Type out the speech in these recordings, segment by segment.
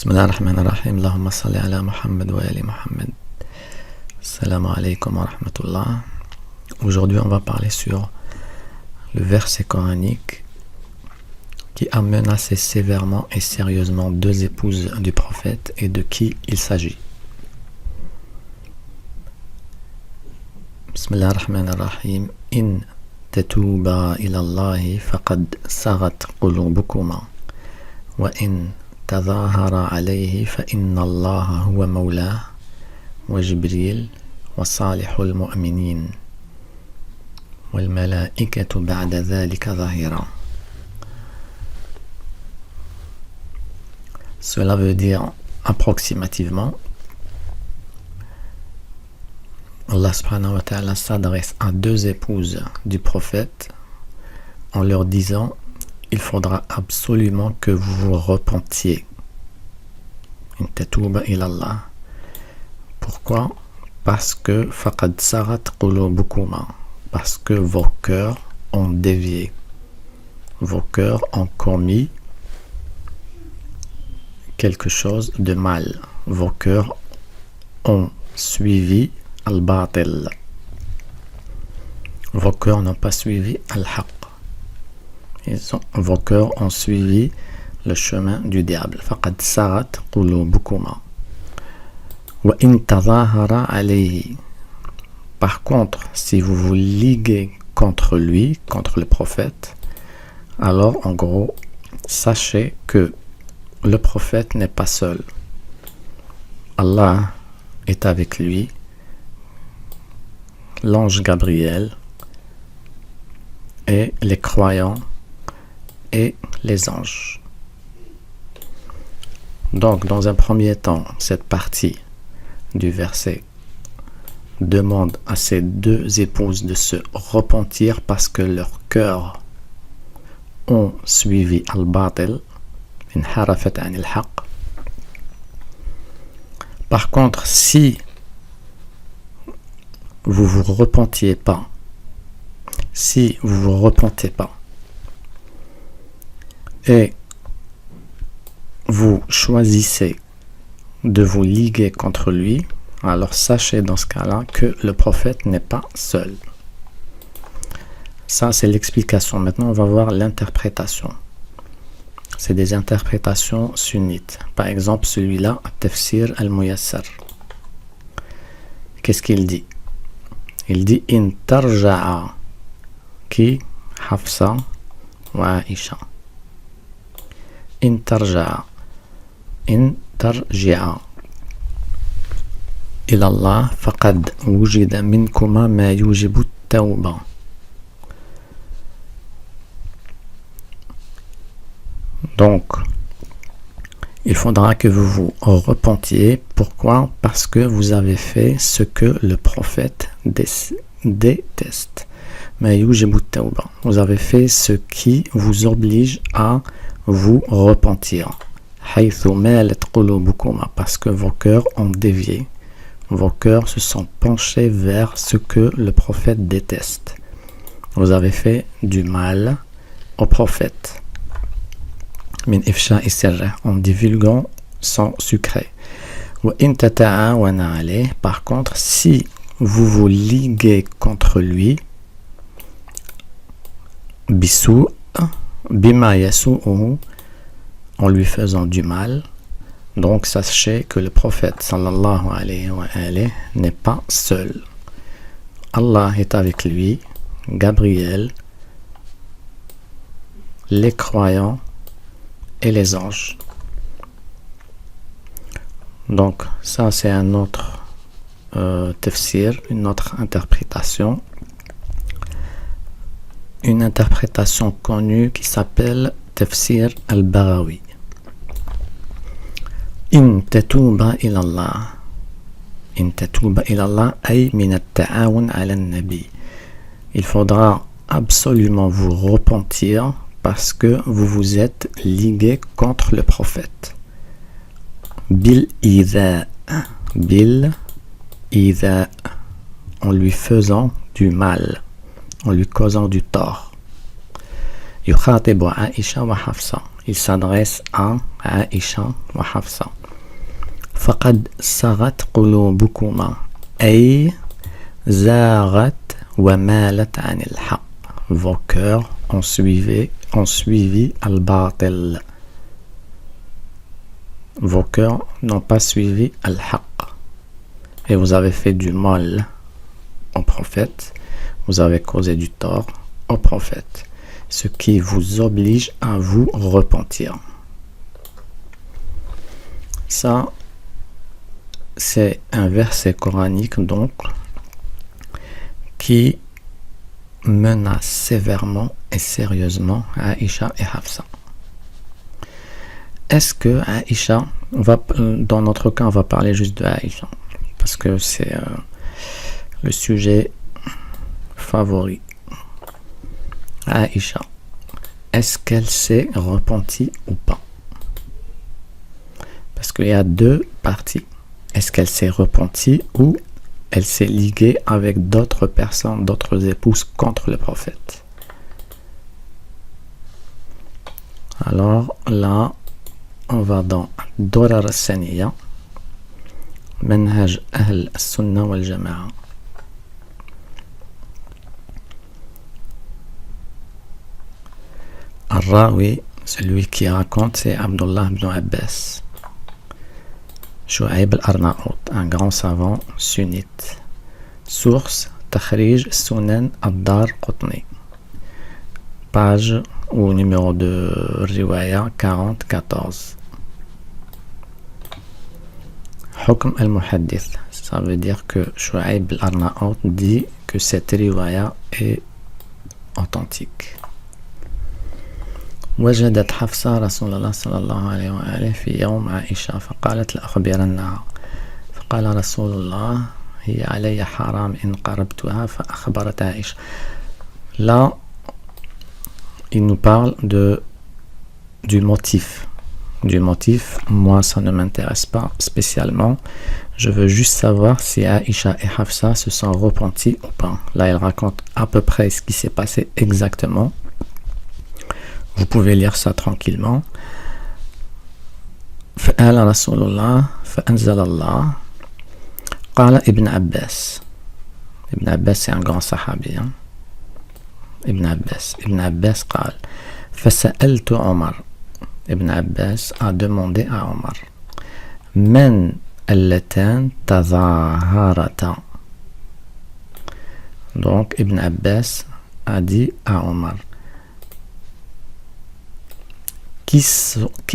Bismillahirrahmanirrahim. Allahumma salli ala Muhammad wa ali Muhammad. Assalamu alaikum wa rahmatullah. Aujourd'hui, on va parler sur le verset coranique qui a menacé sévèrement et sérieusement deux épouses du prophète et de qui il s'agit. Bismillahirrahmanirrahim. In tatuba ila Allahi faqad sagat qulubukuma wa in تظاهر عليه فإن الله هو مولاه وجبريل وصالح المؤمنين والملائكة بعد ذلك ظاهرا. Cela veut dire approximativement Allah subhanahu wa ta'ala s'adresse à deux épouses du prophète en leur disant: il faudra absolument que vous vous repentiez. Pourquoi? Parce que faqad sarat qulubukuma, parce que vos cœurs ont dévié, vos cœurs ont commis quelque chose de mal, vos cœurs ont suivi al-batil, vos cœurs n'ont pas suivi al-haq. Vos cœurs ont suivi le chemin du diable. Faqad sarat qulubukuma. Wa in tadhahara alayhi. Par contre, si vous vous liguez contre lui, contre le prophète, alors en gros, sachez que le prophète n'est pas seul. Allah est avec lui. L'ange Gabriel et les croyants et les anges. Donc, dans un premier temps, cette partie du verset demande à ces deux épouses de se repentir parce que leurs cœurs ont suivi al-batil, inharafat anil haq. Par contre, si vous vous repentiez pas, et vous choisissez de vous liguer contre lui, alors sachez dans ce cas-là que le prophète n'est pas seul. Ça, c'est l'explication. Maintenant, on va voir l'interprétation. C'est des interprétations sunnites. Par exemple, celui-là, Tafsir al-Muyassar. Qu'est-ce qu'il dit? Il dit « In tarja'a » qui Hafsa wa Aisha. In tarja'a ila Allah faqad wujida minkuma ma yujibu at-tawba. Donc, il faudra que vous vous repentiez. Pourquoi? Parce que vous avez fait ce que le prophète déteste. Ma yujibu at-tawba. Vous avez fait ce qui vous oblige à vous repentir. Parce que vos cœurs ont dévié. Vos cœurs se sont penchés vers ce que le prophète déteste. Vous avez fait du mal au prophète. Min ifsha'i sirrih, en divulguant son secret. Par contre, si vous vous liguez contre lui, bisou, bima yasu'uhu, en lui faisant du mal, donc sachez que le prophète sallallahu alayhi wa alayhi n'est pas seul. Allah est avec lui, Gabriel, les croyants et les anges. Donc ça, c'est un autre tafsir, une autre interprétation. Une interprétation connue qui s'appelle Tafsir al-Baghawi. In tatuba ila Allah ay min at-ta'awun ala an-nabi. Il faudra absolument vous repentir parce que vous vous êtes ligué contre le prophète. Bil idha, en lui faisant du mal, en lui causant du tort. Yukhatibu Aisha wa Hafsa. Il s'adresse à عائشة وحفصة. فقد صغت قلوبكما أي زاغت ومالت عن الحق. Vos cœurs ont suivi al-batil. Vos cœurs n'ont pas suivi al-haq. Et vous avez fait du mal au prophète. Vous avez causé du tort au prophète. Ce qui vous oblige à vous repentir. Ça, c'est un verset coranique donc qui menace sévèrement et sérieusement Aïcha et Hafsa. Est-ce que Aïcha, dans notre cas, on va parler juste de Aïcha parce que c'est le sujet favori. Aïcha, est-ce qu'elle s'est repentie ou pas? Parce qu'il y a deux parties. Est-ce qu'elle s'est repentie ou elle s'est liguée avec d'autres personnes, d'autres épouses contre le prophète? Alors là, on va dans Durar al-Saniya, Manhaj Ahl al-Sunnah wal-Jama'a. Al-Rawi, celui qui raconte, c'est Abdullah ibn Abbas. Shu'aib al-Arnaout, un grand savant sunnite. Source, Takhrij Sunan ad-Dar Qutni. Page ou numéro de Riwaya 40-14. Hukm al-Muhaddith, ça veut dire que Shu'aib al-Arnaout dit que cette Riwaya est authentique. وجدت حفصة رسول الله صلى الله عليه وآله في يوم عائشة فقالت لأخبرنها فقال رسول الله هي علي حرام إن قربتها فأخبرت عائشة. Là, il nous parle du motif. Du motif, moi ça ne m'intéresse pas spécialement. Je veux juste savoir si Aïcha et Hafsa se sont repentis ou pas. Là, elle raconte à peu près ce qui s'est passé exactement. Vous pouvez lire ça tranquillement. فقال رسول الله فأنزل الله قال ابن عباس. ابن عباس c'est un grand sahabi. ابن عباس قال فسألت عمر. Ibn Abbas a demandé à Omar من اللتان تظاهرتا. Donc Ibn Abbas a dit à Omar qui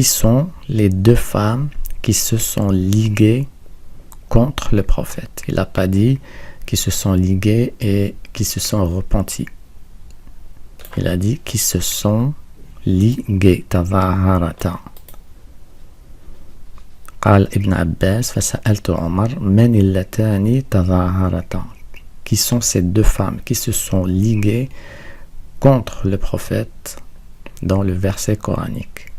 sont les deux femmes qui se sont liguées contre le prophète. Il n'a pas dit qui se sont liguées et qui se sont repenties. Il a dit qui se sont liguées. تظاهرتا. قال ابن عباس فسألت عمر من اللتان تظاهرتا. Qui sont ces deux femmes qui se sont liguées contre le prophète dans le verset coranique.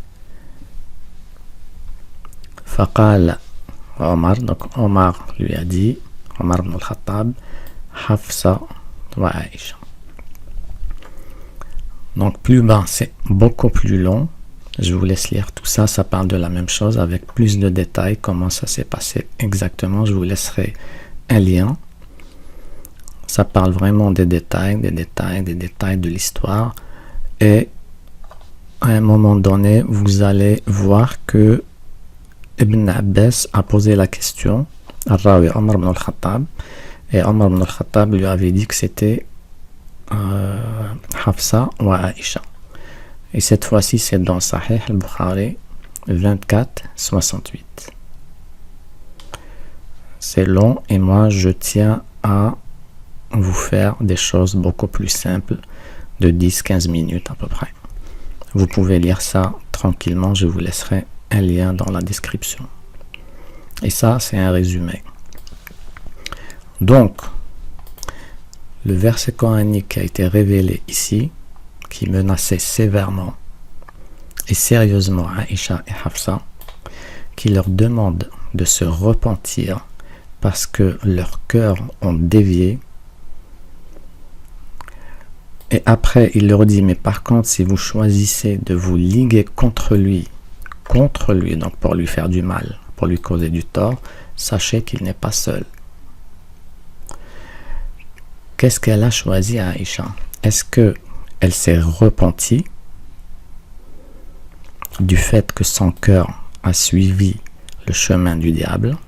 فقال عمر, donc Omar lui a dit, Omar ibn al-Khattab, Hafsa wa Aïcha. Donc plus bas, c'est beaucoup plus long. Je vous laisse lire tout ça, ça parle de la même chose avec plus de détails, comment ça s'est passé exactement. Je vous laisserai un lien. Ça parle vraiment des détails de l'histoire. Et à un moment donné, vous allez voir que Ibn Abbas a posé la question à Rawi Omar ibn al-Khattab, et Omar ibn al-Khattab lui avait dit que c'était Hafsa ou Aïcha. Et cette fois-ci, c'est dans Sahih al-Bukhari 24-68. C'est long et moi, je tiens à vous faire des choses beaucoup plus simples de 10-15 minutes à peu près. Vous pouvez lire ça tranquillement, je vous laisserai un lien dans la description. Et ça, c'est un résumé. Donc, le verset coranique qui a été révélé ici, qui menaçait sévèrement et sérieusement Aïcha et Hafsa, qui leur demande de se repentir parce que leurs cœurs ont dévié. Et après, il leur dit, mais par contre, si vous choisissez de vous liguer contre lui, contre lui, donc pour lui faire du mal, pour lui causer du tort, sachez qu'il n'est pas seul. Qu'est-ce qu'elle a choisi à Aïcha? Est-ce qu'elle s'est repentie du fait que son cœur a suivi le chemin du diable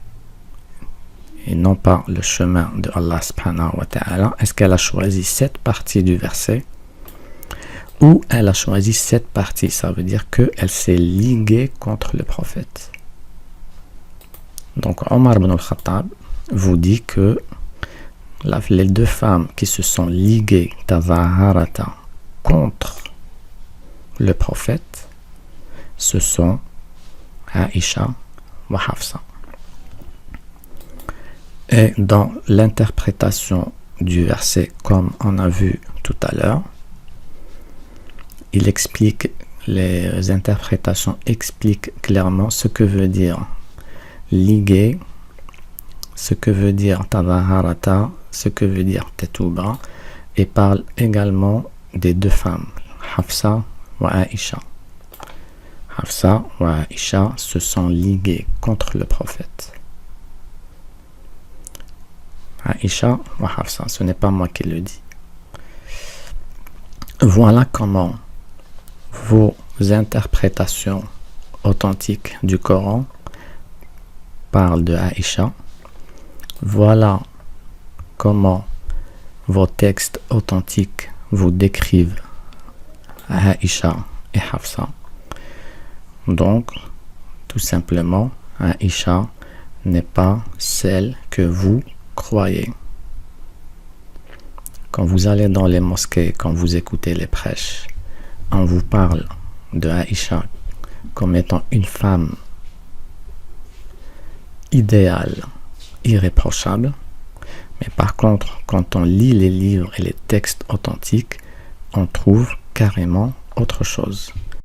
et non pas le chemin de Allah subhanahu wa ta'ala? Est-ce qu'elle a choisi cette partie du verset ou elle a choisi cette partie? Ça veut dire qu'elle s'est liguée contre le prophète. Donc Omar ibn al-Khattab vous dit que les deux femmes qui se sont liguées tazaharata contre le prophète, ce sont Aïcha wa Hafsa. Et dans l'interprétation du verset, comme on a vu tout à l'heure, les interprétations expliquent clairement ce que veut dire liguer, ce que veut dire tazaharata, ce que veut dire tetouba, et parle également des deux femmes, Hafsa wa Aïcha. Hafsa wa Aïcha se sont liguées contre le prophète. Aïcha wa Hafsa, ce n'est pas moi qui le dis. Voilà comment vos interprétations authentiques du Coran parlent de Aïcha. Voilà comment vos textes authentiques vous décrivent Aïcha et Hafsa. Donc, tout simplement, Aïcha n'est pas celle que vous croyez. Quand vous allez dans les mosquées, quand vous écoutez les prêches, on vous parle de Aïcha comme étant une femme idéale, irréprochable. Mais par contre, quand on lit les livres et les textes authentiques, on trouve carrément autre chose.